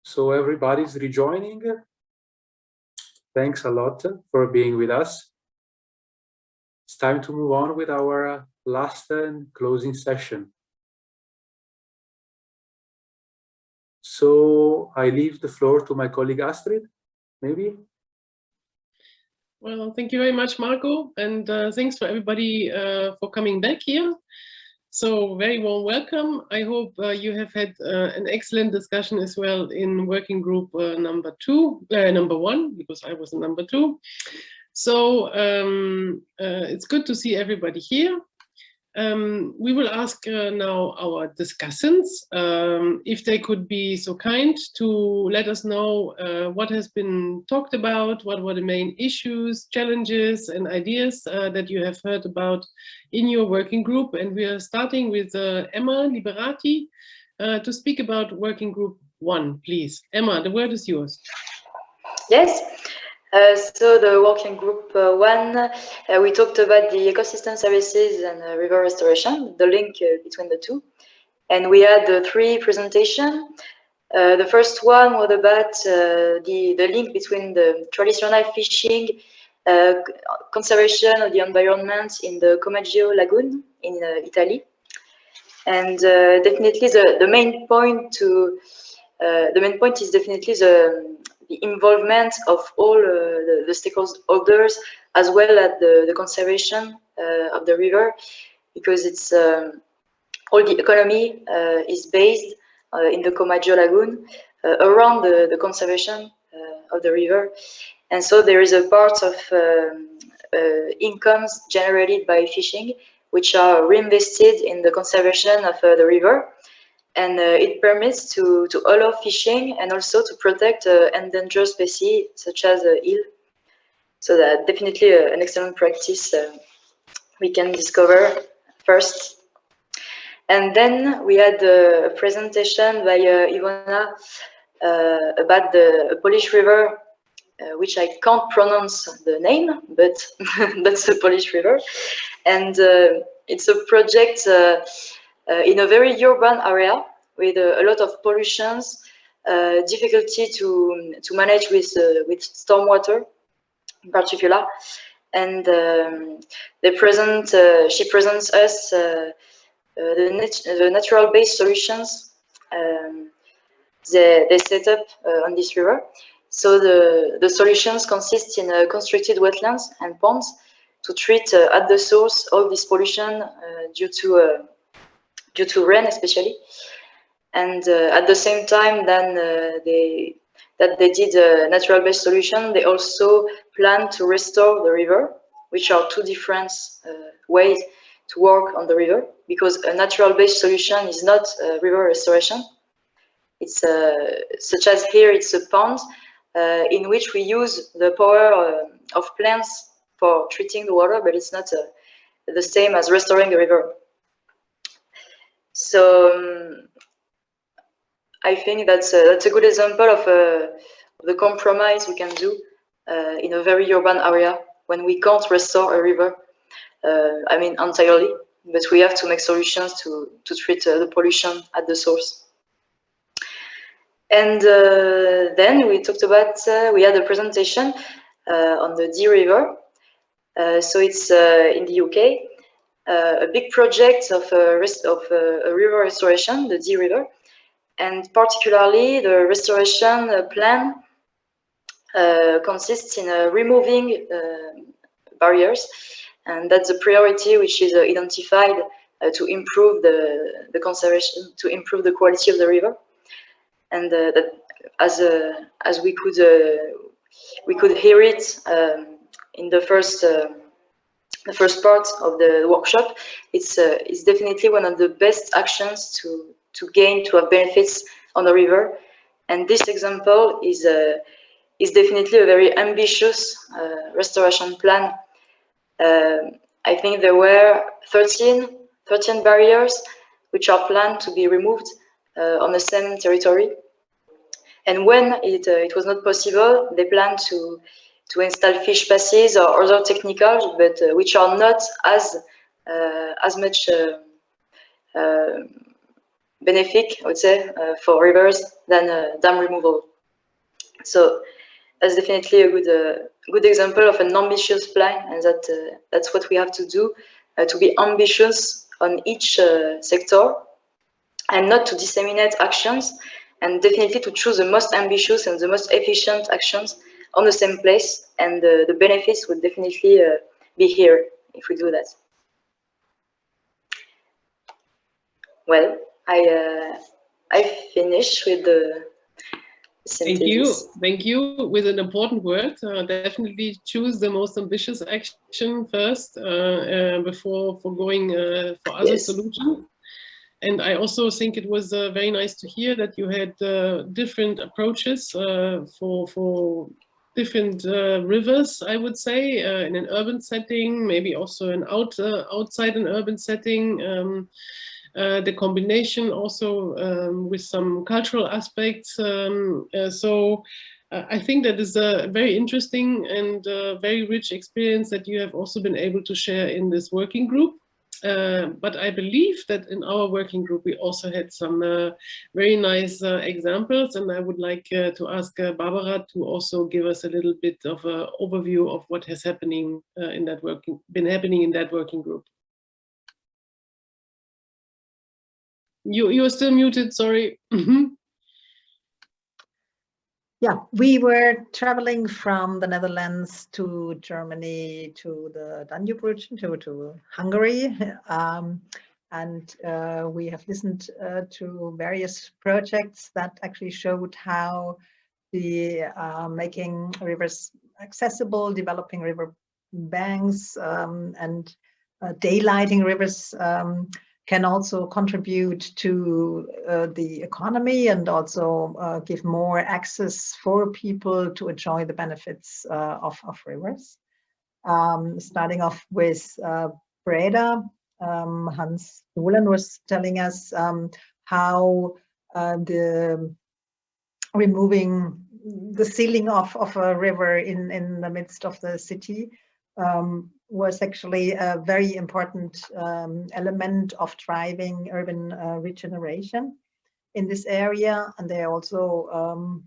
So everybody's rejoining. Thanks a lot for being with us. It's time to move on with our last and closing session. So I leave the floor to my colleague Astrid, maybe. Well, thank you very much, Marco, and thanks for everybody for coming back here. So very warm welcome. I hope you have had an excellent discussion as well in working group number 1, because I was in number 2. So it's good to see everybody here. We will ask now our discussants if they could be so kind to let us know what has been talked about, what were the main issues, challenges and ideas that you have heard about in your working group. And we are starting with Emma Liberati to speak about working group 1, please. Emma, the word is yours. Yes. So the working group 1, we talked about the ecosystem services and river restoration, the link between the two. And we had 3 presentations. The first one was about the link between the traditional fishing, conservation of the environment in the Comagio Lagoon in Italy. And definitely the main point is definitely the involvement of all the stakeholders, as well as the conservation of the river, because it's all the economy is based in the Comagio Lagoon around the conservation of the river. And so there is a part of incomes generated by fishing, which are reinvested in the conservation of the river. And it permits to allow fishing and also to protect endangered species such as eel. So that definitely an excellent practice we can discover first. And then we had a presentation by Ivona about the Polish river, which I can't pronounce the name, but that's the Polish river. And it's a project in a very urban area with a lot of pollutions, difficulty to manage with stormwater in particular. And she presents us the natural-based solutions they set up on this river. So the solutions consist in constructed wetlands and ponds to treat at the source all this pollution due to rain, especially. And at the same time, then they did a natural-based solution, they also plan to restore the river, which are 2 different ways to work on the river, because a natural-based solution is not river restoration. It's such as here, it's a pond in which we use the power of plants for treating the water, but it's not the same as restoring a river. So I think that's a good example of the compromise we can do in a very urban area when we can't restore a river, I mean entirely, but we have to make solutions to treat the pollution at the source. And then we talked about, we had a presentation on the Dee River. So it's in the UK, a big project of a river restoration, the Dee River. And particularly the restoration plan consists in removing barriers, and that's a priority which is identified to improve the conservation, to improve the quality of the river. And that as we could hear it in the first part of the workshop, it's definitely one of the best actions to have benefits on the river. And this example is definitely a very ambitious restoration plan. I think there were 13 barriers which are planned to be removed on the same territory. And when it was not possible, they planned to install fish passes or other technicals, but which are not as much benefic, I would say, for rivers than dam removal. So that's definitely a good example of an ambitious plan, and that's what we have to do, to be ambitious on each sector, and not to disseminate actions, and definitely to choose the most ambitious and the most efficient actions on the same place, and the benefits would definitely be here if we do that. Well, I finish with the synthesis. Thank you. With an important word, definitely choose the most ambitious action first before going for other solutions. And I also think it was very nice to hear that you had different approaches for different rivers, I would say, in an urban setting, maybe also outside an urban setting. The combination also with some cultural aspects. So I think that is a very interesting and very rich experience that you have also been able to share in this working group. But I believe that in our working group, we also had some very nice examples, and I would like to ask Barbara to also give us a little bit of an overview of what has been happening in that working group. You are still muted, sorry. Yeah, we were traveling from the Netherlands to Germany, to the Danube region, to Hungary. And we have listened to various projects that actually showed how the making rivers accessible, developing river banks, and daylighting rivers can also contribute to the economy, and also give more access for people to enjoy the benefits of rivers. Starting off with Breda, Hans Nolan was telling us how the removing the sealing of a river in the midst of the city was actually a very important element of driving urban regeneration in this area. And they also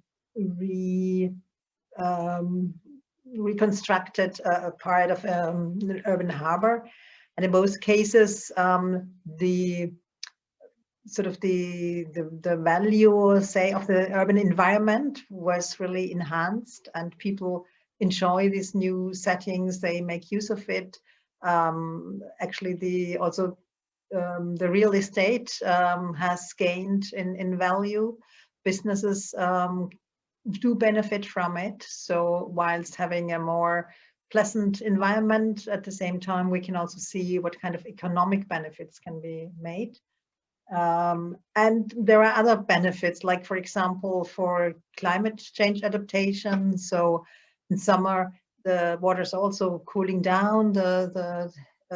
reconstructed a part of an urban harbor. And in both cases, the value, say, of the urban environment was really enhanced, and people enjoy these new settings. They make use of it. Actually, the real estate has gained in value. Businesses do benefit from it. So whilst having a more pleasant environment, at the same time, we can also see what kind of economic benefits can be made. And there are other benefits, like, for example, for climate change adaptation. So in summer, the waters are also cooling down the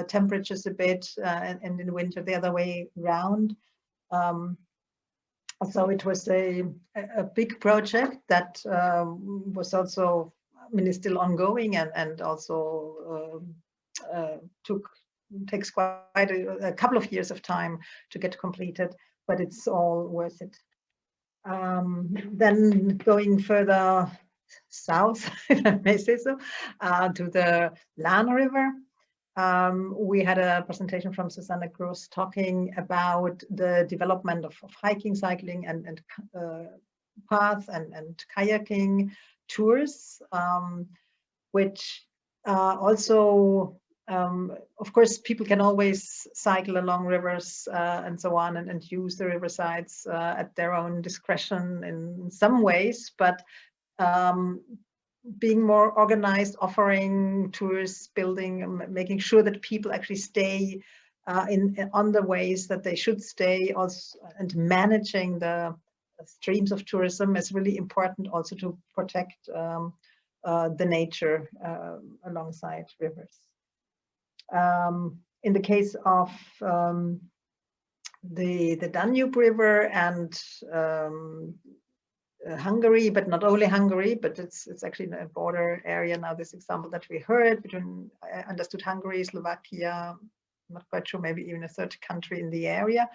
temperatures a bit, and in winter the other way around. So it was a big project that was also, I mean, is still ongoing, and also takes quite a couple of years of time to get completed, but it's all worth it. Then going further south, if I may say so, to the Lahn River. We had a presentation from Susanne Gross talking about the development of hiking, cycling, and paths and kayaking tours, which also, of course, people can always cycle along rivers and so on, and use the riversides at their own discretion in some ways, but being more organized, offering tours, making sure that people actually stay on the ways that they should stay, also, and managing the streams of tourism is really important, also to protect the nature alongside rivers. In the case of the Danube River and Hungary, but not only Hungary, but it's actually a border area now, this example that we heard between, I understood, Hungary, Slovakia, I'm not quite sure, maybe even a third country in the area.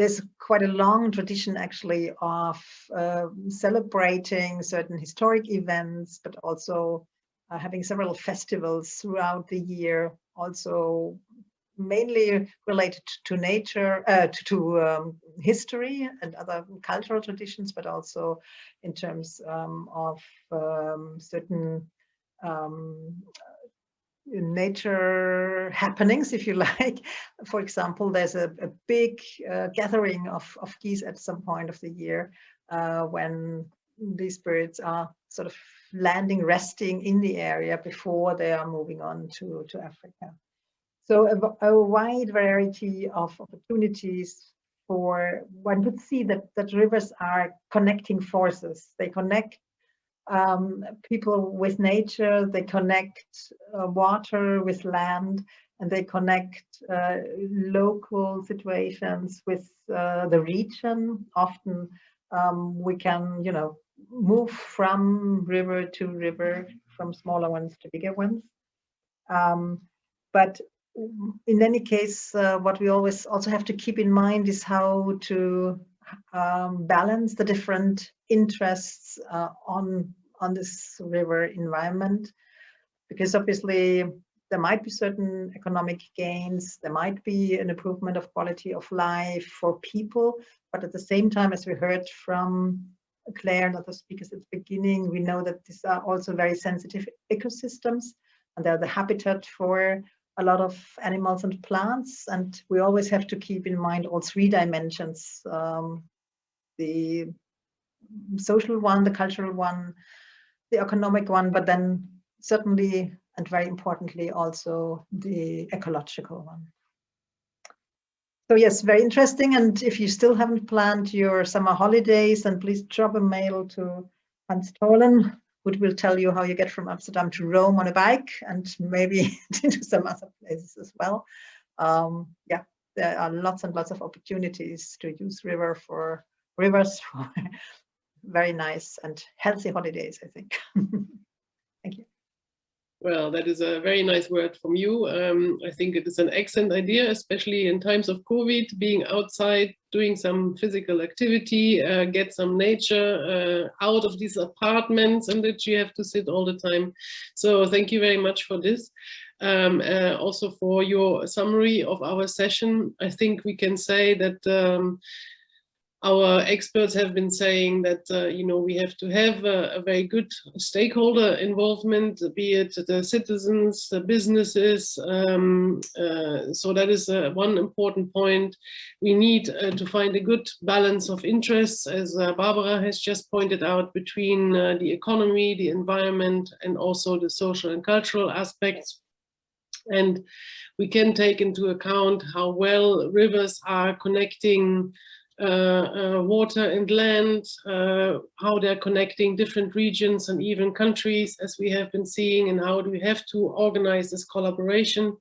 there's quite a long tradition actually of celebrating certain historic events, but also having several festivals throughout the year, also mainly related to nature, to history and other cultural traditions, but also in terms of certain nature happenings, if you like. For example, there's a big gathering of geese at some point of the year when these birds are sort of landing, resting in the area before they are moving on to Africa. So a wide variety of opportunities for one could see that rivers are connecting forces. They connect people with nature, they connect water with land, and they connect local situations with the region. Often we can, move from river to river, from smaller ones to bigger ones. But in any case, what we always also have to keep in mind is how to balance the different interests on this river environment, because obviously there might be certain economic gains, there might be an improvement of quality of life for people, but at the same time, as we heard from Claire and other speakers at the beginning, we know that these are also very sensitive ecosystems, and they're the habitat for a lot of animals and plants, and we always have to keep in mind all three dimensions, the social one, the cultural one, the economic one, but then certainly and very importantly also the ecological one. So yes, very interesting. And if you still haven't planned your summer holidays, then please drop a mail to Hans Tolen, who will tell you how you get from Amsterdam to Rome on a bike, and maybe to some other places as well. Yeah, there are lots and lots of opportunities to use rivers for very nice and healthy holidays, I think. Thank you. Well, that is a very nice word from you. I think it is an excellent idea, especially in times of COVID, being outside, doing some physical activity, get some nature out of these apartments and that you have to sit all the time. So thank you very much for this. Also for your summary of our session. I think we can say that our experts have been saying that we have to have a very good stakeholder involvement, be it the citizens, the businesses. So that is one important point. We need to find a good balance of interests, as Barbara has just pointed out, between the economy, the environment, and also the social and cultural aspects. And we can take into account how well rivers are connecting water and land, how they're connecting different regions and even countries, as we have been seeing, and how do we have to organize this collaboration,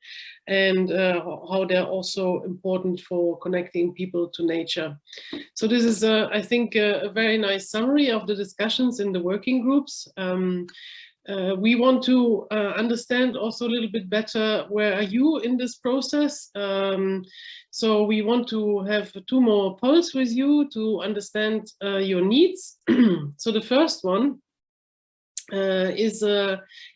and how they're also important for connecting people to nature. So this is, I think, a very nice summary of the discussions in the working groups. We want to understand also a little bit better, where are you in this process? So we want to have 2 more polls with you to understand your needs. So the first one is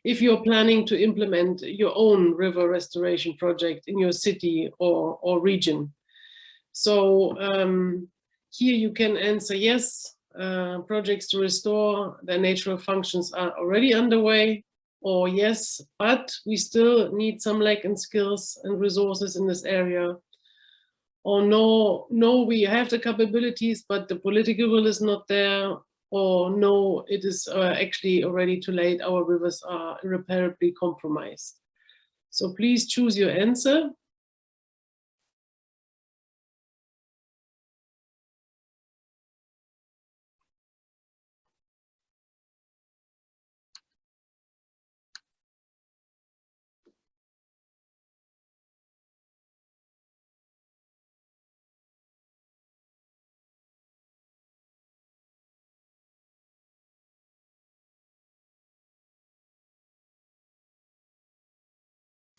if you're planning to implement your own river restoration project in your city or region. So here you can answer yes. Projects to restore their natural functions are already underway, or yes, but we still need some lack in skills and resources in this area, or no, we have the capabilities, but the political will is not there, or no, it is actually already too late, our rivers are irreparably compromised. So please choose your answer.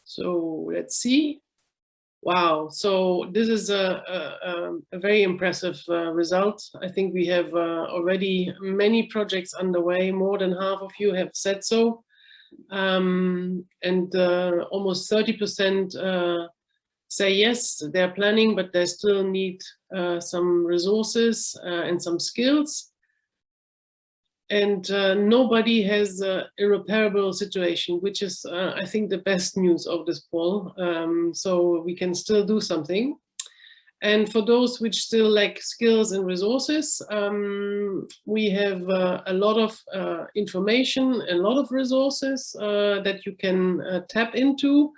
So let's see. Wow, so this is a very impressive result. I think we have already many projects underway. More than half of you have said so. And almost 30% say yes, they're planning, but they still need some resources and some skills. And nobody has an irreparable situation, which is, I think, the best news of this poll. So we can still do something. And for those which still lack skills and resources, we have a lot of information, a lot of resources that you can tap into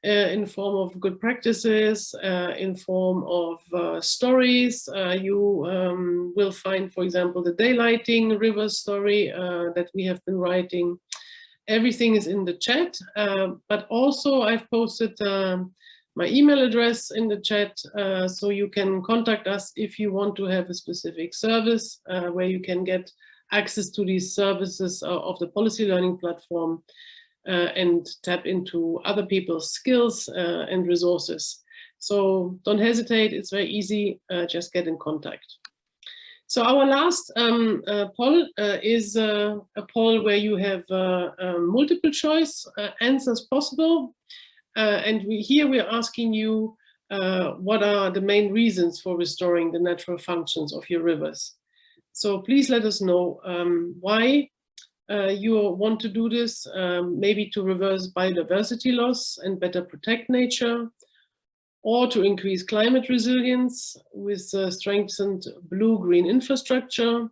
in form of good practices, in form of stories. You will find, for example, the daylighting river story that we have been writing. Everything is in the chat, but also I've posted my email address in the chat, so you can contact us if you want to have a specific service where you can get access to these services of the policy learning platform and tap into other people's skills and resources. So don't hesitate, it's very easy, just get in contact. So our last poll is a poll where you have multiple choice answers possible. And here we're asking you what are the main reasons for restoring the natural functions of your rivers. So please let us know why you want to do this, maybe to reverse biodiversity loss and better protect nature, or to increase climate resilience with strengthened blue-green infrastructure,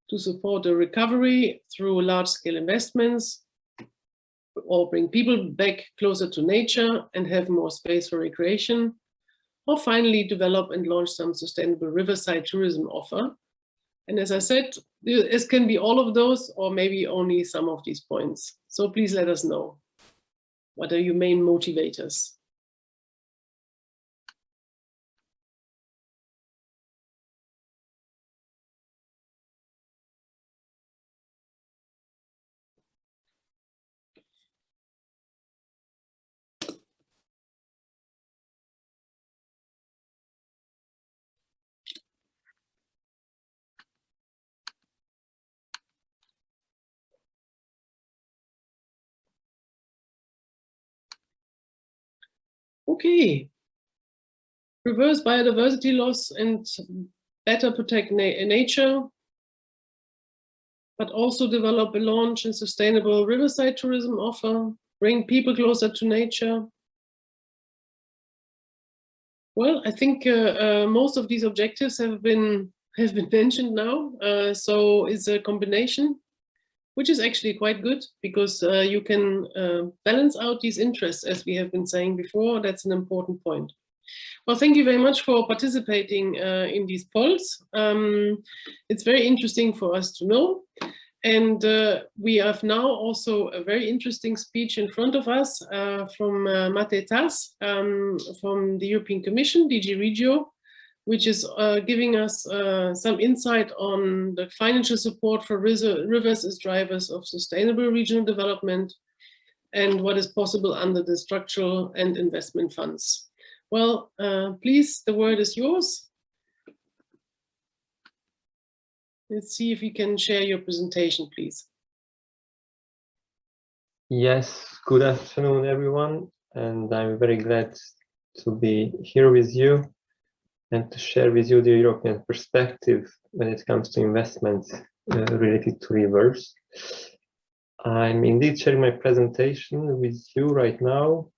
to support the recovery through large-scale investments, or bring people back closer to nature and have more space for recreation, or finally develop and launch some sustainable riverside tourism offer. And as I said, it can be all of those or maybe only some of these points. So please let us know. What are your main motivators? Okay, reverse biodiversity loss and better protect nature, but also develop a launch and sustainable riverside tourism offer, bring people closer to nature. Well, I think most of these objectives have been mentioned now, so it's a combination, which is actually quite good because you can balance out these interests, as we have been saying before. That's an important point. Well, thank you very much for participating in these polls. It's very interesting for us to know. And we have now also a very interesting speech in front of us from Mate Tas from the European Commission, DG Regio, which is giving us some insight on the financial support for rivers as drivers of sustainable regional development and what is possible under the structural and investment funds. Well, please, the word is yours. Let's see if you can share your presentation, please. Yes, good afternoon, everyone. And I'm very glad to be here with you and to share with you the European perspective when it comes to investments related to rivers. I'm indeed sharing my presentation with you right now.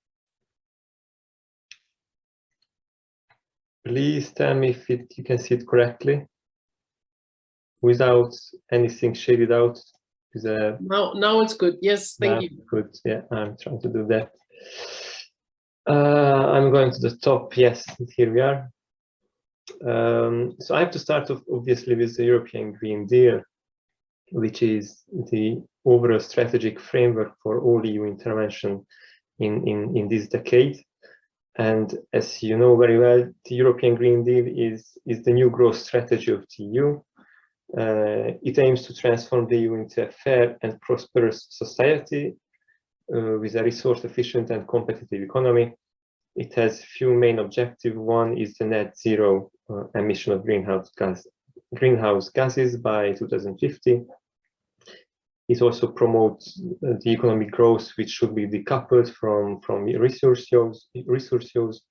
Please tell me if you can see it correctly without anything shaded out. Now it's good. Yes, thank you. Good. Yeah, I'm trying to do that. I'm going to the top. Yes, here we are. So I have to start off, obviously, with the European Green Deal, which is the overall strategic framework for all EU intervention in this decade. And as you know very well, the European Green Deal is the new growth strategy of the EU. It aims to transform the EU into a fair and prosperous society with a resource-efficient and competitive economy, It has few main objectives. One is the net zero emission of greenhouse gases by 2050. It also promotes the economic growth, which should be decoupled from resource use.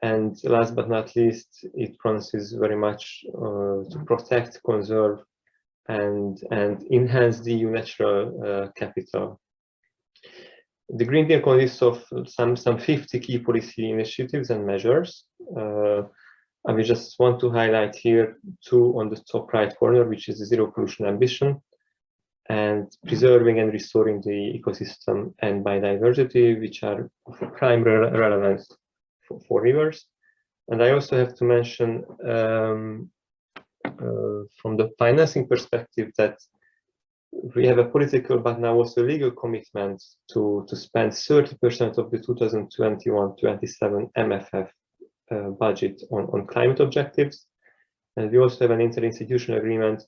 And last but not least, it promises very much to protect, conserve, and enhance the EU natural capital. The Green Deal consists of some 50 key policy initiatives and measures. I will just want to highlight here two on the top right corner, which is the zero pollution ambition and preserving and restoring the ecosystem and biodiversity, which are of prime relevance for rivers. And I also have to mention from the financing perspective that we have a political but now also legal commitment to spend 30% of the 2021-27 MFF budget on climate objectives. And we also have an interinstitutional agreement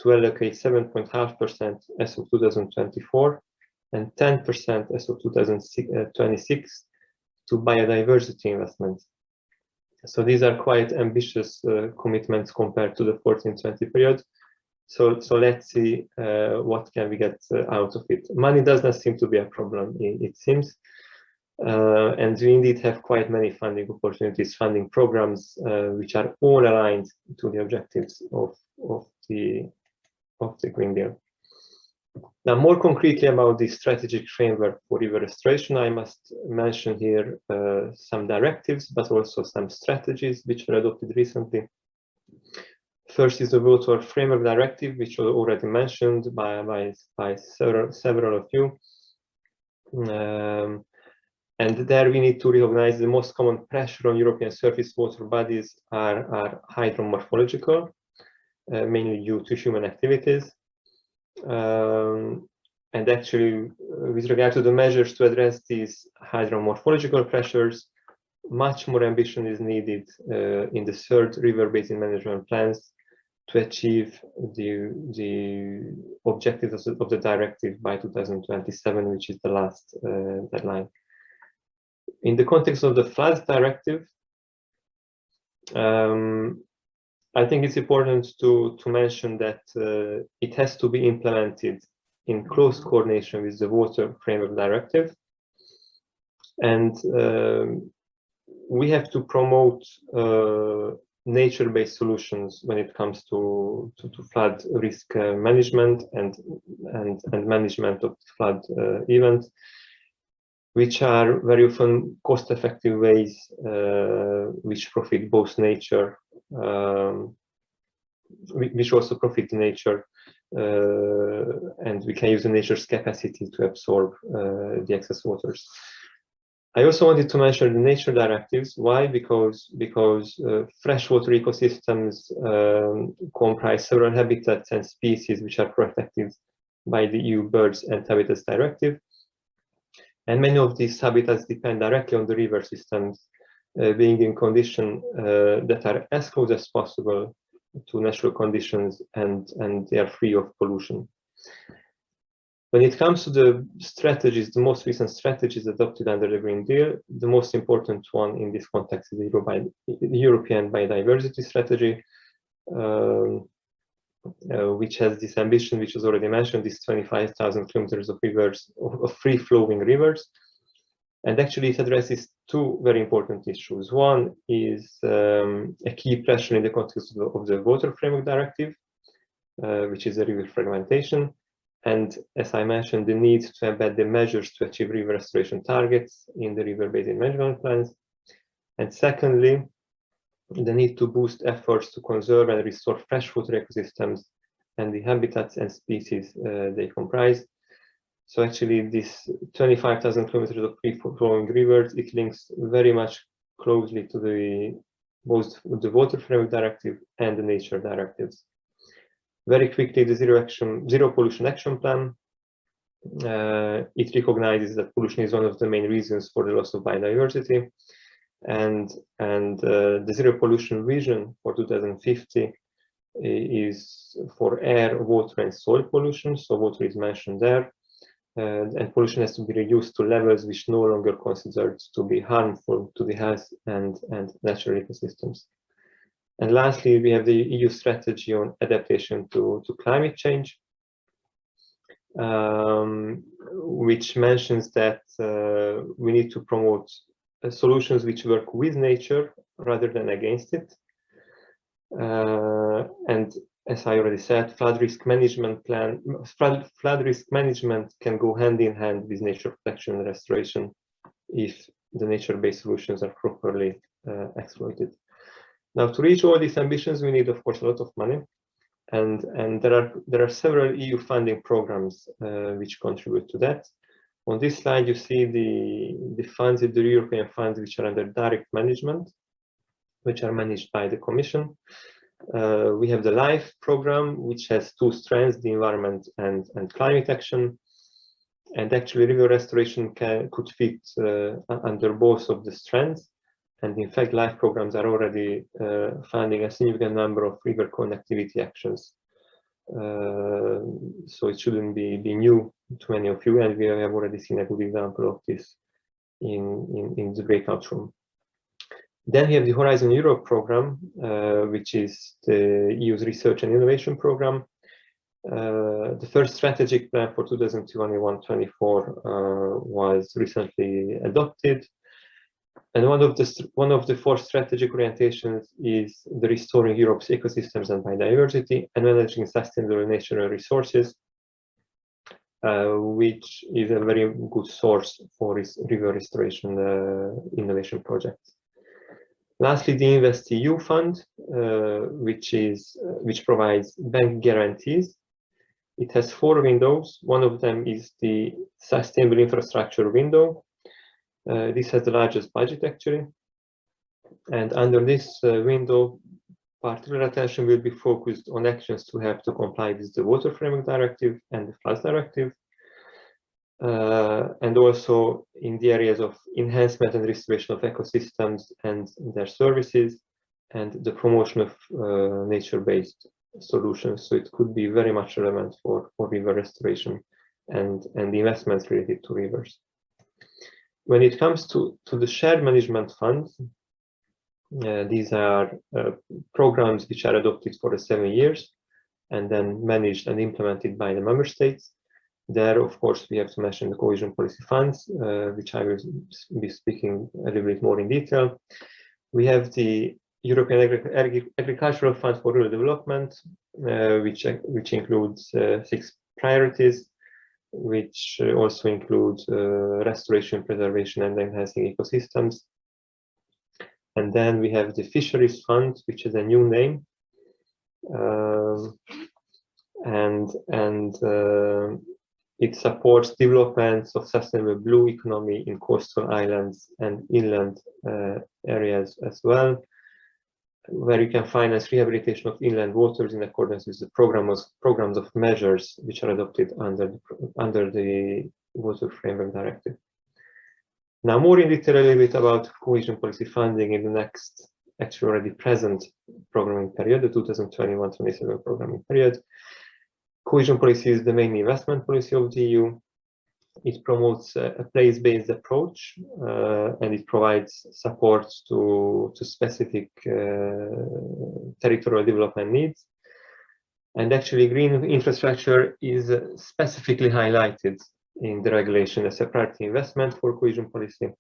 to allocate 7.5% as of 2024 and 10% as of 2026 to biodiversity investments. So these are quite ambitious commitments compared to the 14-20 period. So let's see what can we get out of it. Money does not seem to be a problem, it seems. And we indeed have quite many funding opportunities, funding programs, which are all aligned to the objectives of the Green Deal. Now, more concretely about the strategic framework for river restoration, I must mention here some directives, but also some strategies which were adopted recently. First is the Water Framework Directive, which was already mentioned by several of you. And there we need to recognize the most common pressure on European surface water bodies are hydromorphological, mainly due to human activities. And actually, with regard to the measures to address these hydromorphological pressures, much more ambition is needed in the third river basin management plans to achieve the objectives of the directive by 2027, which is the last deadline. In the context of the floods directive, I think it's important to mention that it has to be implemented in close coordination with the Water Framework Directive. And we have to promote nature-based solutions when it comes to flood risk management and management of flood events, which are very often cost-effective ways which profit both nature, which also profit nature, and we can use the nature's capacity to absorb the excess waters. I also wanted to mention the nature directives. Why? Because freshwater ecosystems comprise several habitats and species which are protected by the EU Birds and Habitats Directive. And many of these habitats depend directly on the river systems being in conditions that are as close as possible to natural conditions and they are free of pollution. When it comes to the strategies, the most recent strategies adopted under the Green Deal, the most important one in this context is the European Biodiversity Strategy, which has this ambition, which was already mentioned, this 25,000 kilometers of rivers, of free-flowing rivers. And actually it addresses two very important issues. One is a key pressure in the context of the Water Framework Directive, which is the river fragmentation. And as I mentioned, the need to embed the measures to achieve river restoration targets in the river basin management plans. And secondly, the need to boost efforts to conserve and restore freshwater ecosystems and the habitats and species they comprise. So actually this 25,000 kilometers of free-flowing rivers, it links very much closely to both the Water Framework Directive and the Nature Directives. Very quickly, the Zero Pollution Action Plan, it recognizes that pollution is one of the main reasons for the loss of biodiversity. And the Zero Pollution Vision for 2050 is for air, water, and soil pollution. So water is mentioned there. and pollution has to be reduced to levels which no longer considered to be harmful to the health and natural ecosystems. And lastly, we have the EU strategy on adaptation to climate change, which mentions that we need to promote solutions which work with nature rather than against it. And as I already said, flood risk management can go hand in hand with nature protection and restoration if the nature-based solutions are properly exploited. Now, to reach all these ambitions, we need, of course, a lot of money, and there are several EU funding programs which contribute to that. On this slide, you see the funds, the European funds, which are under direct management, which are managed by the Commission. We have the LIFE program, which has two strands, the environment and climate action. And actually, river restoration could fit under both of the strands. And in fact, LIFE programs are already funding a significant number of river connectivity actions. So it shouldn't be new to many of you, and we have already seen a good example of this in the breakout room. Then we have the Horizon Europe program, which is the EU's research and innovation program. The first strategic plan for 2021-24 was recently adopted. And one of the four strategic orientations is the restoring Europe's ecosystems and biodiversity and managing sustainable natural resources, which is a very good source for river restoration innovation projects. Lastly, the InvestEU fund, which provides bank guarantees. It has four windows. One of them is the sustainable infrastructure window. This has the largest budget, actually. And under this window, particular attention will be focused on actions to help to comply with the Water Framework Directive and the Floods Directive. And also in the areas of enhancement and restoration of ecosystems and their services, and the promotion of nature-based solutions. So it could be very much relevant for river restoration and the investments related to rivers. When it comes to the shared management funds, these are programs which are adopted for 7 years and then managed and implemented by the member states. There, of course, we have to mention the cohesion policy funds, which I will be speaking a little bit more in detail. We have the European Agricultural Fund for Rural Development, which includes 6 priorities, which also include restoration, preservation, and enhancing ecosystems. And then we have the Fisheries Fund, which is a new name, it supports developments of sustainable blue economy in coastal islands and inland areas as well, where you can finance rehabilitation of inland waters in accordance with the programs of measures which are adopted under the Water Framework Directive. Now, more in detail a little bit about cohesion policy funding in the next, actually already present programming period, the 2021-27 programming period. Cohesion policy is the main investment policy of the EU. It promotes a place-based approach and it provides support to specific territorial development needs. And actually, green infrastructure is specifically highlighted in the regulation as a priority investment for cohesion policy.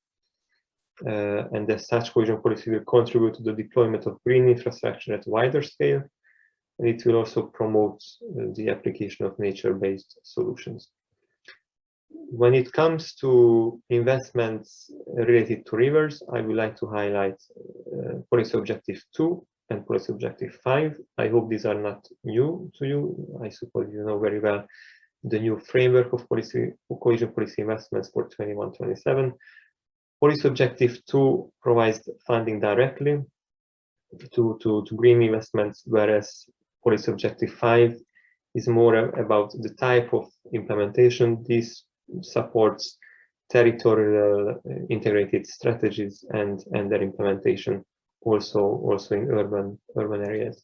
And as such, cohesion policy will contribute to the deployment of green infrastructure at a wider scale. And it will also promote the application of nature-based solutions. When it comes to investments related to rivers, I would like to highlight Policy Objective 2 and Policy Objective 5. I hope these are not new to you. I suppose you know very well the new framework of cohesion policy investments for 21-27. Policy Objective 2 provides funding directly to green investments, whereas Policy Objective 5 is more about the type of implementation. This supports territorial integrated strategies and their implementation also in urban areas.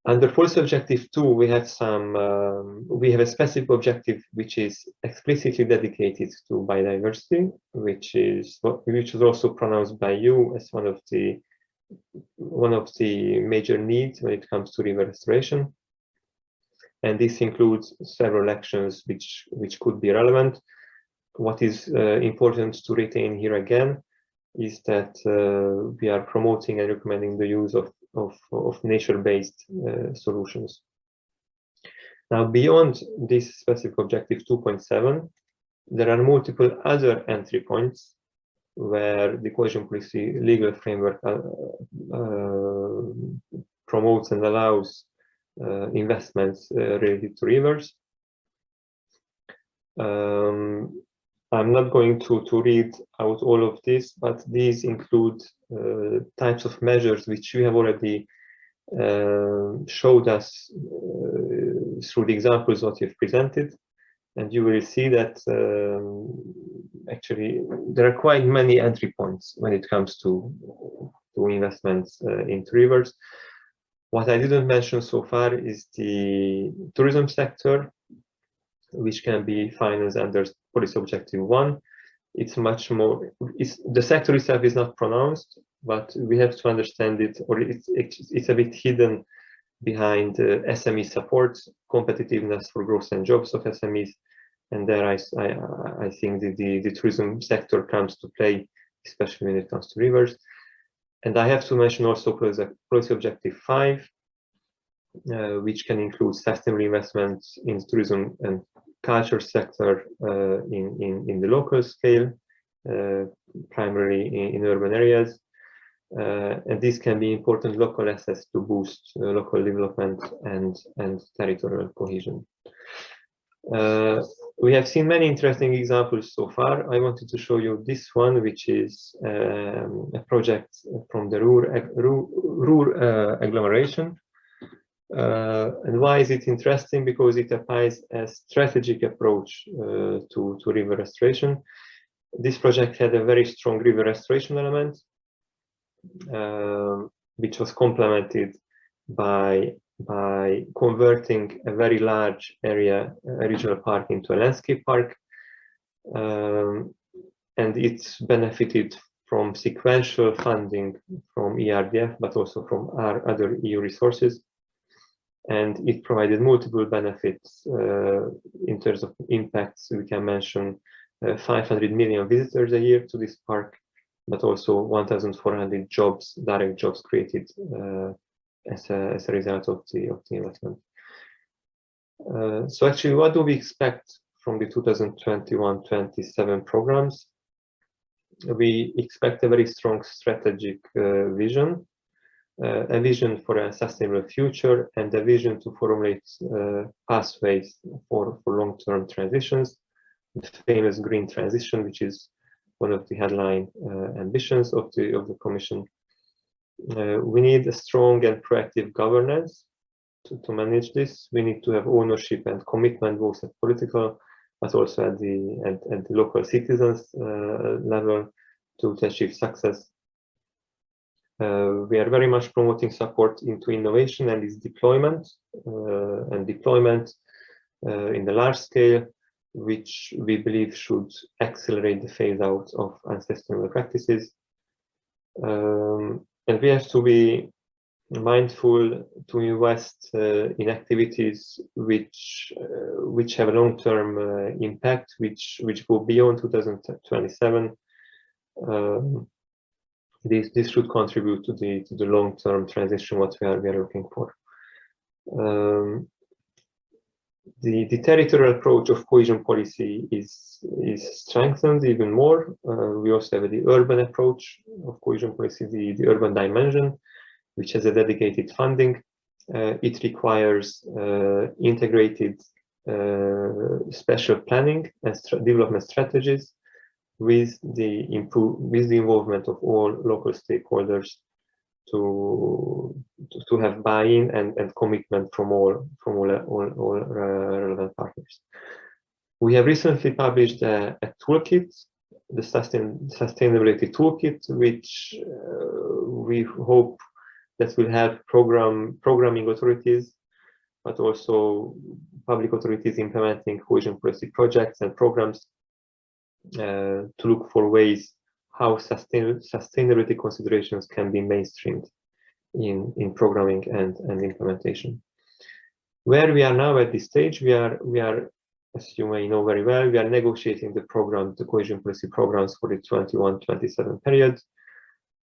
Under policy objective 2, we have a specific objective which is explicitly dedicated to biodiversity, which is also pronounced by you as one of the major needs when it comes to river restoration. And this includes several actions which could be relevant. What is important to retain here again is that we are promoting and recommending the use of nature-based solutions. Now, beyond this specific objective 2.7, there are multiple other entry points where the cohesion policy legal framework promotes and allows investments related to rivers. I'm not going to read out all of this, but these include types of measures which you have already showed us through the examples that you've presented. And you will see that actually there are quite many entry points when it comes to investments into rivers. What I didn't mention so far is the tourism sector, which can be financed under policy objective 1. It's much more, the sector itself is not pronounced, but we have to understand it, or it's a bit hidden behind SME support, competitiveness for growth and jobs of SMEs. And there I think the tourism sector comes to play, especially when it comes to rivers. And I have to mention also policy objective 5, which can include sustainable investments in tourism and culture sector in the local scale, primarily in urban areas. And this can be important local assets to boost local development and territorial cohesion. We have seen many interesting examples so far. I wanted to show you this one, which is a project from the Ruhr agglomeration. And why is it interesting? Because it applies a strategic approach to river restoration. This project had a very strong river restoration element, which was complemented by converting a very large area, a regional park, into a landscape park. And it's benefited from sequential funding from ERDF, but also from our other EU resources. And it provided multiple benefits in terms of impacts. We can mention 500 million visitors a year to this park, but also 1,400 jobs, direct jobs created as a result of the investment. So actually, what do we expect from the 2021-27 programs? We expect a very strong strategic vision, a vision for a sustainable future, and a vision to formulate pathways for long-term transitions, the famous green transition, which is one of the headline ambitions of the Commission. We need a strong and proactive governance to manage this. We need to have ownership and commitment, both at political, but also at the local citizens level to achieve success. We are very much promoting support into innovation and its deployment, in the large scale, which we believe should accelerate the phase out of unsustainable practices. And we have to be mindful to invest in activities which have a long-term impact, which go beyond 2027. This should contribute to the long-term transition what we are looking for. The territorial approach of cohesion policy is strengthened even more. We also have the urban approach of cohesion policy, the urban dimension, which has a dedicated funding. It requires integrated special planning and development strategies with the involvement of all local stakeholders to have buy-in and commitment from all relevant partners. We have recently published a toolkit, the sustainability toolkit, which we hope that will help programming authorities, but also public authorities implementing cohesion policy projects and programs to look for ways how sustainability considerations can be mainstreamed in programming and implementation. Where we are now at this stage, we are, as you may know very well, we are negotiating the cohesion policy programs for the 21-27 period.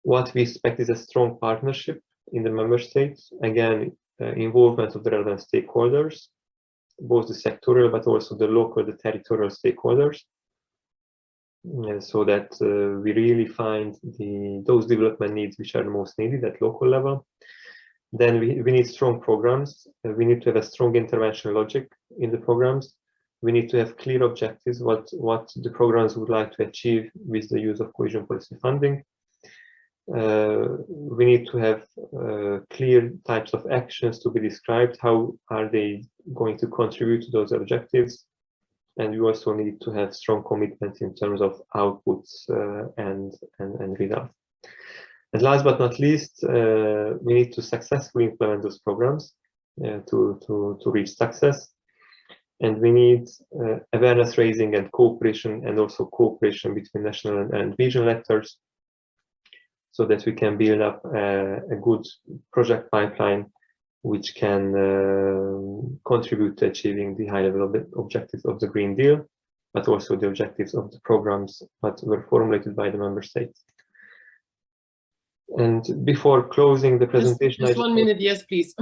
What we expect is a strong partnership in the member states. Again, involvement of the relevant stakeholders, both the sectoral but also the local, the territorial stakeholders, so that we really find those development needs which are the most needed at local level. Then we need strong programs. We need to have a strong intervention logic in the programs. We need to have clear objectives, what the programs would like to achieve with the use of cohesion policy funding. We need to have clear types of actions to be described. How are they going to contribute to those objectives? And we also need to have strong commitment in terms of outputs and results. And last but not least, we need to successfully implement those programs to reach success. And we need awareness raising and cooperation, and also cooperation between national and regional actors, so that we can build up a good project pipeline which can contribute to achieving the high level objectives of the Green Deal, but also the objectives of the programs that were formulated by the member states. And before closing the presentation, just 1 minute, yes, please.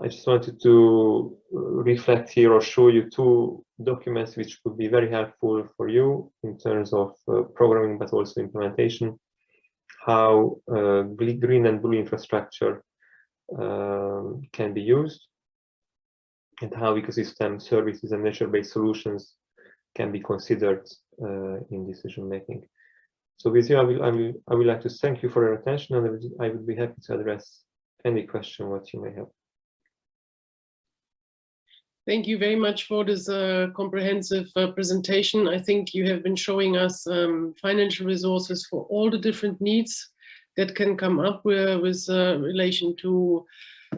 I just wanted to reflect here or show you two documents which would be very helpful for you in terms of programming, but also implementation, how green and blue infrastructure can be used, and how ecosystem services and nature-based solutions can be considered in decision making. So with you, I would like to thank you for your attention, and I would be happy to address any question what you may have. Thank you very much for this comprehensive presentation. I think you have been showing us financial resources for all the different needs that can come up with relation to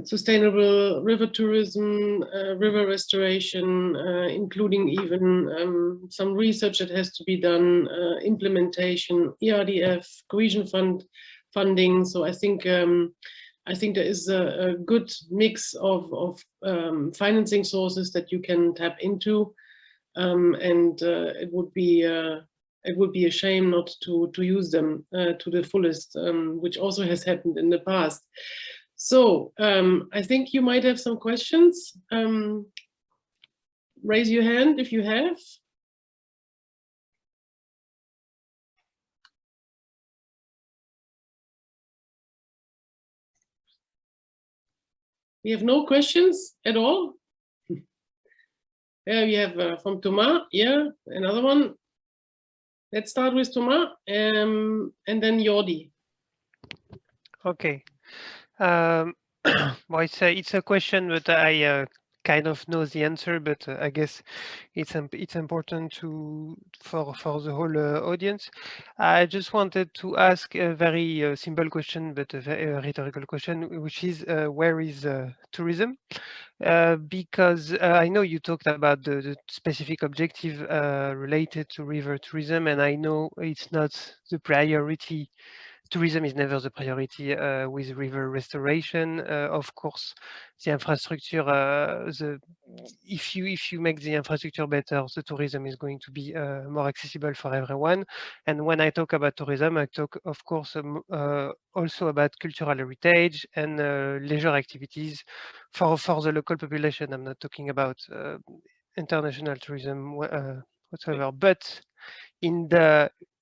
sustainable river tourism, river restoration, including even some research that has to be done, implementation, ERDF, cohesion funding. So I think there is a good mix of financing sources that you can tap into, and it would be a shame not to use them to the fullest, which also has happened in the past. So I think you might have some questions. Raise your hand if you have. We have no questions at all. Yeah, we have from Thomas. Yeah, another one. Let's start with Thomas, and then Jordi. Okay. Well, it's a question, but I kind of know the answer, but I guess it's important for the whole audience. I just wanted to ask a very simple question, but a very rhetorical question, which is where is tourism? Because I know you talked about the specific objective related to river tourism, and I know it's not the priority. Tourism is never the priority with river restoration. Of course, the infrastructure, if you make the infrastructure better, the tourism is going to be more accessible for everyone. And when I talk about tourism, I talk, of course, also about cultural heritage and leisure activities for the local population. I'm not talking about international tourism whatsoever. But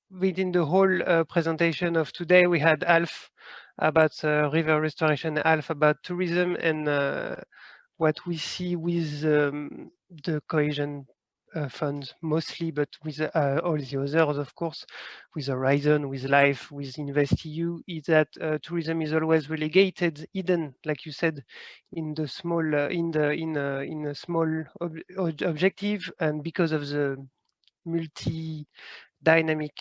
within the whole presentation of today, we had half about river restoration, half about tourism, and what we see with the cohesion funds mostly, but with all the others, of course, with Horizon, with LIFE, with InvestEU, is that tourism is always relegated, hidden, like you said, in the small, in a small objective, and because of the multi-dynamic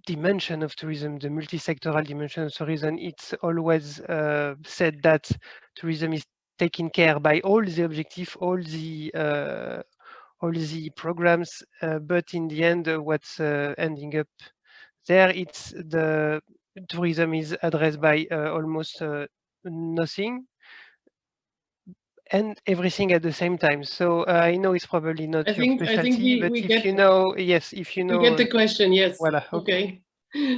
dimension of tourism, the multi-sectoral dimension of tourism, it's always said that tourism is taken care by all the objectives, all the programs, but in the end, what's ending up there, it's the tourism is addressed by almost nothing and everything at the same time. So I know it's probably not your specialty, but if you know, yes, if you know, we get the question. Yes. Voilà, okay.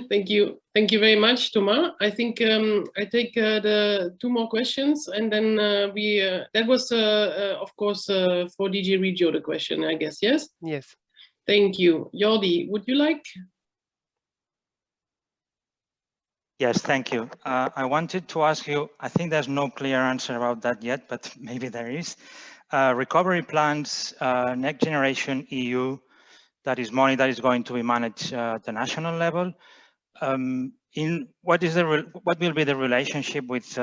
Thank you very much, Thomas. I think I take the 2 more questions, and then that was of course for DG Regio the question, I guess. Yes. Yes. Thank you, Jordi. Would you like? Yes, thank you. I wanted to ask you, I think there's no clear answer about that yet, but maybe there is. Recovery plans, next generation EU, that is money that is going to be managed at the national level. What will be the relationship with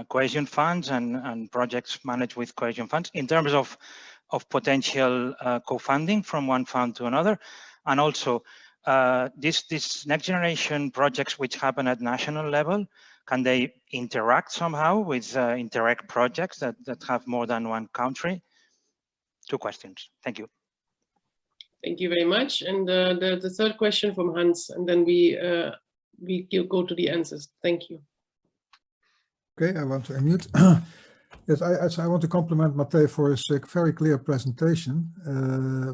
cohesion funds and projects managed with cohesion funds in terms of potential co-funding from one fund to another, and also this next generation projects which happen at national level, can they interact somehow with Interreg projects that have more than one country? 2 questions. Thank you. Thank you very much. And the 3rd question from Hans, and then we go to the answers. Thank you. Okay, I want to unmute. Yes, I want to compliment Matej for his very clear presentation.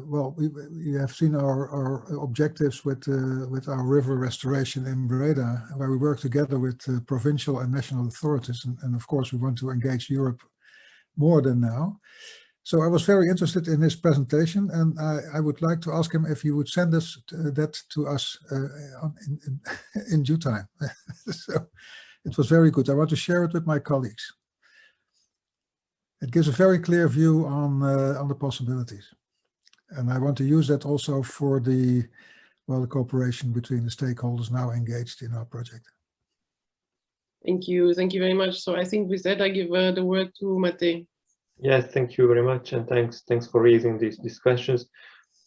Well, we have seen our objectives with our river restoration in Breda, where we work together with provincial and national authorities, and of course we want to engage Europe more than now. So I was very interested in his presentation, and I would like to ask him if he would send us that to us in due time. So it was very good. I want to share it with my colleagues. It gives a very clear view on the possibilities, and I want to use that also for the cooperation between the stakeholders now engaged in our project. Thank you very much. So I think with that I give the word to Matej. Yes, thank you very much, and thanks for raising these questions.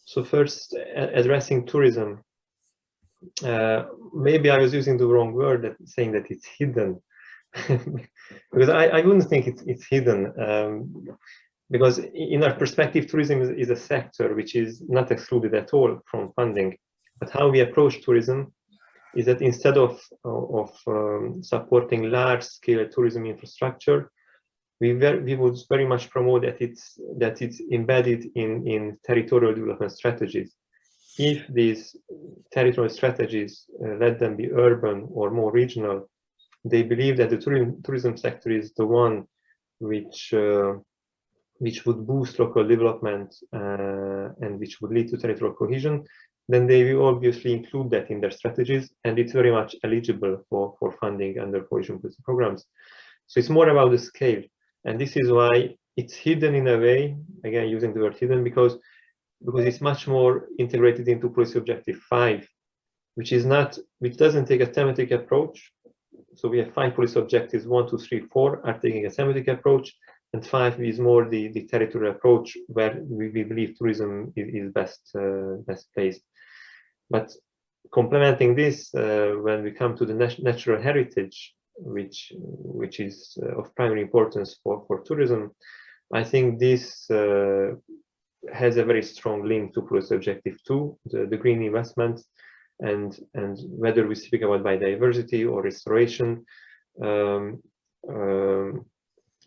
So first, addressing tourism. Maybe I was using the wrong word, saying that it's hidden. Because I wouldn't think it's hidden, because in our perspective, tourism is a sector which is not excluded at all from funding. But how we approach tourism is that instead of supporting large-scale tourism infrastructure, we would very much promote that it's embedded in territorial development strategies. If these territorial strategies, let them be urban or more regional, they believe that the tourism sector is the one which would boost local development and which would lead to territorial cohesion, then they will obviously include that in their strategies, and it's very much eligible for funding under cohesion policy programs. So it's more about the scale, and this is why it's hidden in a way, again using the word hidden, because it's much more integrated into policy objective 5, which doesn't take a thematic approach. So we have 5 policy objectives, 1, 2, 3, 4 are taking a thematic approach, and 5 is more the territorial approach, where we believe tourism is best placed. But complementing this, when we come to the natural heritage, which is of primary importance for tourism, I think this has a very strong link to policy objective 2, the green investment. And whether we speak about biodiversity or restoration,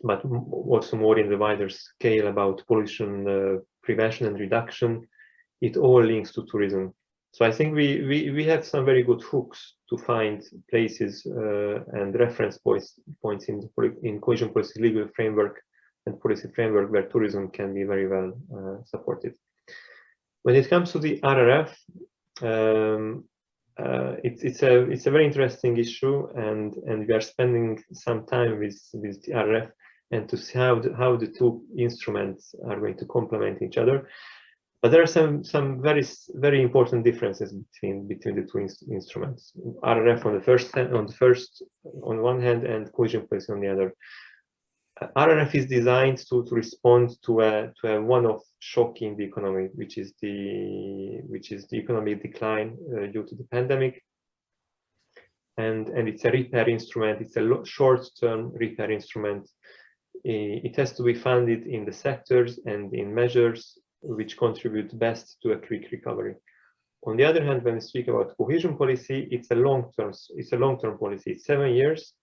but also more in the wider scale about pollution prevention and reduction, it all links to tourism. So I think we have some very good hooks to find places and reference points in cohesion policy legal framework and policy framework where tourism can be very well supported. When it comes to the RRF, it's a very interesting issue, and we are spending some time with the RRF and to see how the 2 instruments are going to complement each other. But there are some very important differences between the 2 instruments. RRF on one hand and cohesion policy on the other. RRF is designed to respond to a one-off shock in the economy, which is the economic decline due to the pandemic, and it's a repair instrument. It's a short-term repair instrument. It has to be funded in the sectors and in measures which contribute best to a quick recovery. On the other hand, when we speak about cohesion policy, it's a long-term policy. It's 7 years.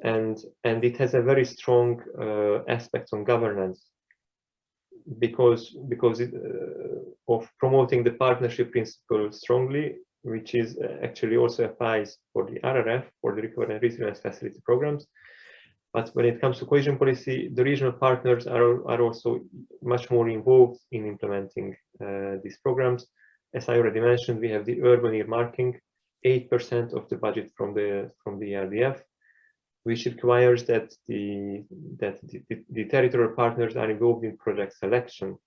And it has a very strong aspect on governance because of promoting the partnership principle strongly, which is actually also applies for the RRF, for the Recovery and Resilience Facility programs. But when it comes to cohesion policy, the regional partners are also much more involved in implementing these programs. As I already mentioned, we have the urban earmarking, 8% of the budget from the RDF, which requires that the territorial partners are involved in project selection.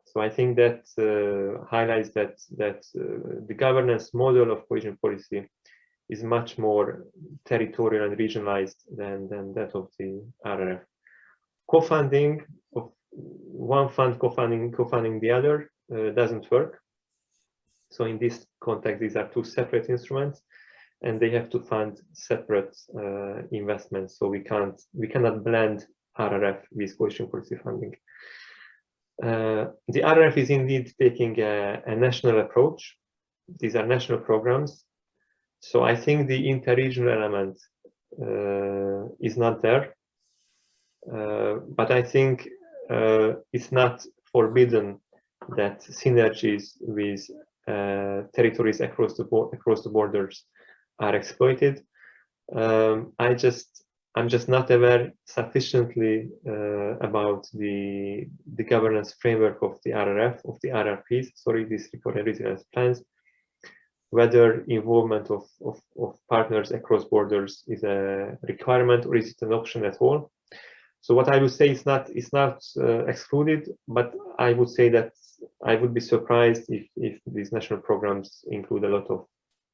So I think that highlights that the governance model of cohesion policy is much more territorial and regionalized than that of the RRF. Co-funding of one fund co-funding the other doesn't work. So in this context, these are two separate instruments, and they have to fund separate investments. So we cannot blend RRF with cohesion policy funding. The RRF is indeed taking a national approach. These are national programs. So I think the interregional element is not there. But I think it's not forbidden that synergies with territories across the borders are exploited. I'm just not aware sufficiently about the governance framework of the RRF, of the RRPs, sorry, these recovery and resilience plans, whether involvement of partners across borders is a requirement or is it an option at all. So what I would say is not excluded, but I would say that I would be surprised if these national programs include a lot of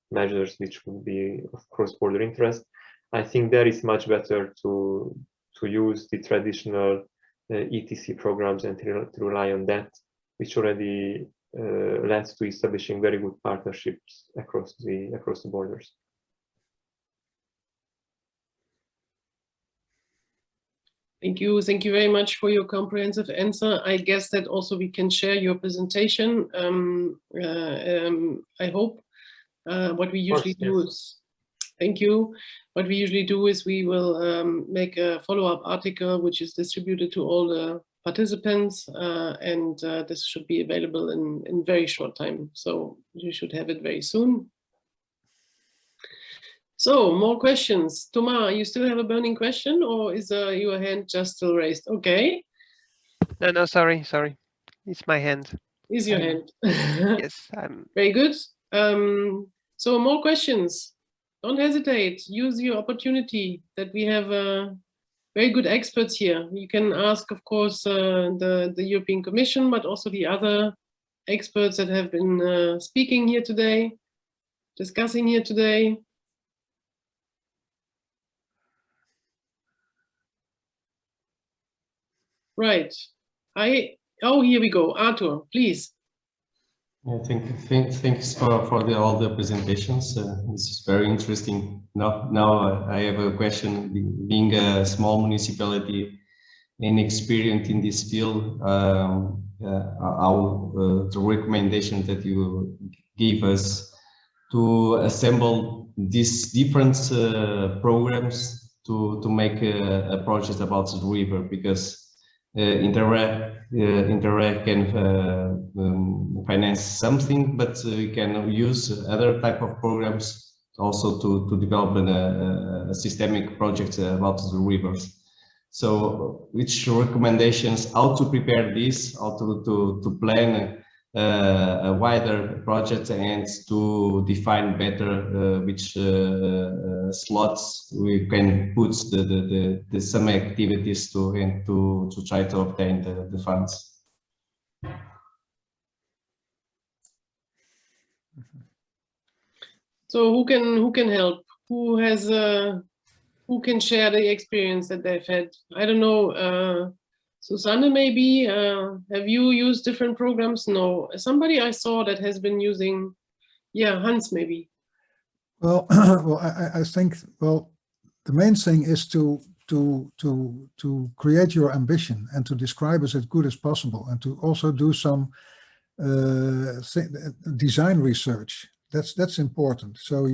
measures which would be of cross-border interest. I think that is much better to use the traditional ETC programs and to rely on that, which already led to establishing very good partnerships across the borders. Thank you very much for your comprehensive answer. I guess that also we can share your presentation. I hope. What we usually do is, thank you. What we usually do is we will make a follow-up article which is distributed to all the participants, and this should be available in very short time. So you should have it very soon. So more questions. Thomas, you still have a burning question, or is your hand just still raised? Okay. No, sorry. It's my hand. Is your hand? Yes, I'm. Very good. So more questions. Don't hesitate. Use your opportunity that we have very good experts here. You can ask, of course, the European Commission, but also the other experts that have been speaking here today, discussing here today. Right. Oh, here we go. Arthur, please. Yeah, thanks for all the presentations. This is very interesting. Now I have a question. Being a small municipality and experienced in this field, the recommendation that you give us to assemble these different programs to make a project about the river, because Interreg can finance something, but we can use other type of programs also to develop a systemic project about the rivers. So which recommendations, how to prepare this, how to plan a wider project and to define better which slots we can put the some activities to try to obtain the funds. So who can help? Who has who can share the experience that they've had? I don't know, Susanne maybe, have you used different programs? No, somebody I saw that has been using, yeah, Hans maybe. Well, well, I think, well, the main thing is to create your ambition and to describe it as good as possible, and to also do some design research. That's important. So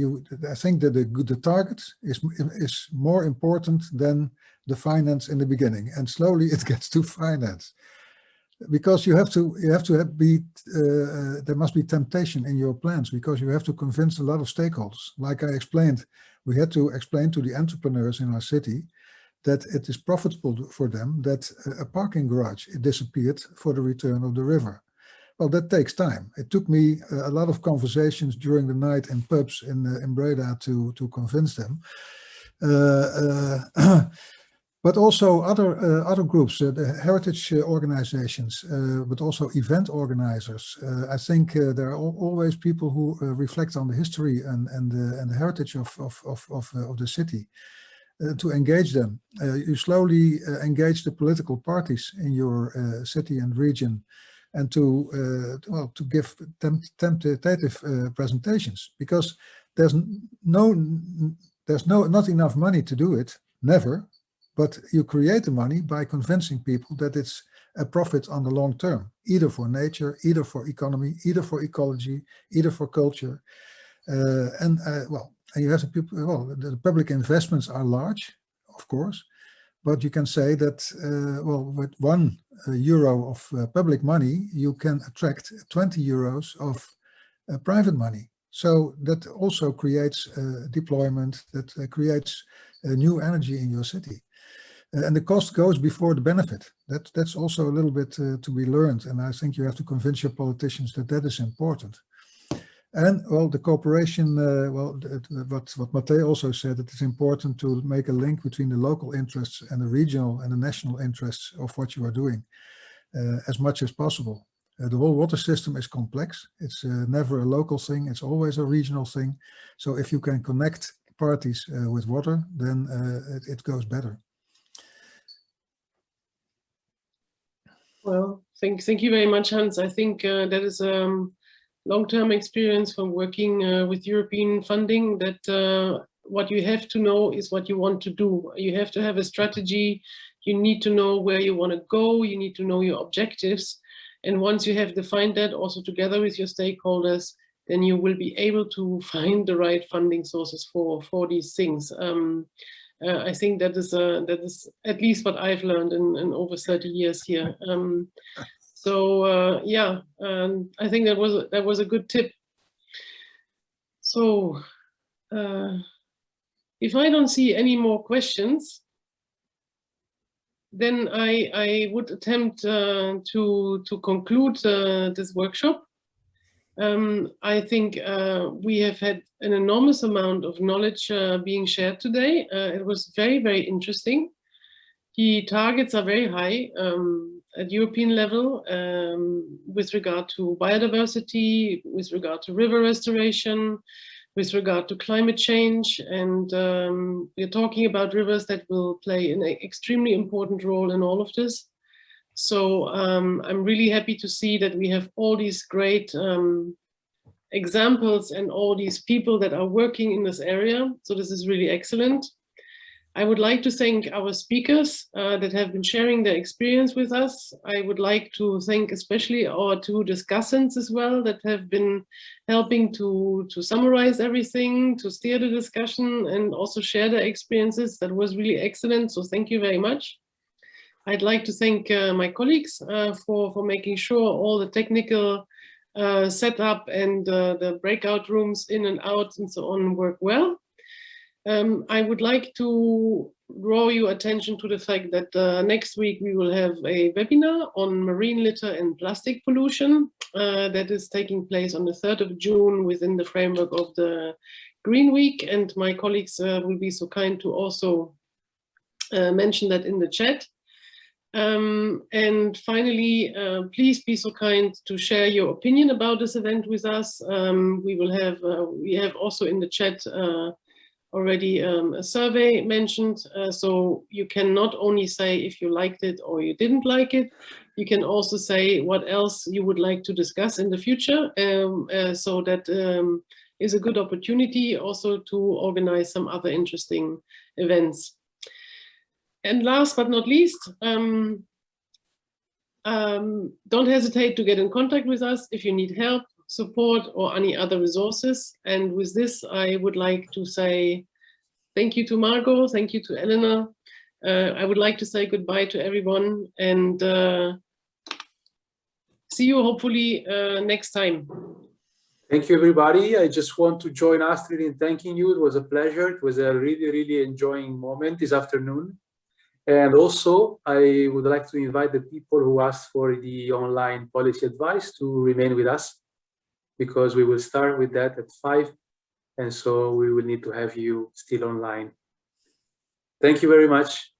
I think that the target is more important than the finance in the beginning, and slowly it gets to finance, because you have to be there must be temptation in your plans, because you have to convince a lot of stakeholders. Like I explained, we had to explain to the entrepreneurs in our city that it is profitable for them that a parking garage disappeared for the return of the river. Well, that takes time. It took me a lot of conversations during the night in pubs in Breda to convince them. But also other groups, the heritage organizations, but also event organizers. I think there are always people who reflect on the history and the heritage of the city. To engage them, you slowly engage the political parties in your city and region, and to give tentative presentations, because there's not enough money to do it, never. But you create the money by convincing people that it's a profit on the long term, either for nature, either for economy, either for ecology, either for culture. And you have the public investments are large, of course, but you can say that, with €1 of public money, you can attract 20 euros of private money. So that also creates deployment, that creates new energy in your city. And the cost goes before the benefit. That's also a little bit to be learned. And I think you have to convince your politicians that that is important. And well, the cooperation, what Matej also said, it is important to make a link between the local interests and the regional and the national interests of what you are doing as much as possible. The whole water system is complex. It's never a local thing. It's always a regional thing. So if you can connect parties with water, then it goes better. Well, thank you very much, Hans. I think that is long-term experience from working with European funding, that what you have to know is what you want to do. You have to have a strategy. You need to know where you want to go. You need to know your objectives. And once you have defined that also together with your stakeholders, then you will be able to find the right funding sources for these things. I think that is at least what I've learned in over 30 years here. Yeah, I think that was a good tip. So if I don't see any more questions, then I would attempt to conclude this workshop. I think we have had an enormous amount of knowledge being shared today. It was very, very interesting. The targets are very high at European level with regard to biodiversity, with regard to river restoration, with regard to climate change. And we're talking about rivers that will play an extremely important role in all of this. So I'm really happy to see that we have all these great examples and all these people that are working in this area. So this is really excellent. I would like to thank our speakers that have been sharing their experience with us. I would like to thank especially our two discussants as well that have been helping to summarize everything, to steer the discussion and also share their experiences. That was really excellent. So thank you very much. I'd like to thank my colleagues for making sure all the technical setup and the breakout rooms in and out and so on work well. I would like to draw your attention to the fact that next week we will have a webinar on marine litter and plastic pollution that is taking place on the 3rd of June within the framework of the Green Week, and my colleagues will be so kind to also mention that in the chat. And finally, please be so kind to share your opinion about this event with us. We have also in the chat already a survey mentioned. So you can not only say if you liked it or you didn't like it, you can also say what else you would like to discuss in the future. So that is a good opportunity also to organize some other interesting events. And last but not least, don't hesitate to get in contact with us if you need help, support, or any other resources. And with this, I would like to say thank you to Margot, thank you to Elena. I would like to say goodbye to everyone and see you hopefully next time. Thank you, everybody. I just want to join Astrid in thanking you. It was a pleasure. It was a really, really enjoying moment this afternoon. And also, I would like to invite the people who asked for the online policy advice to remain with us, because we will start with that at 5. And so we will need to have you still online. Thank you very much.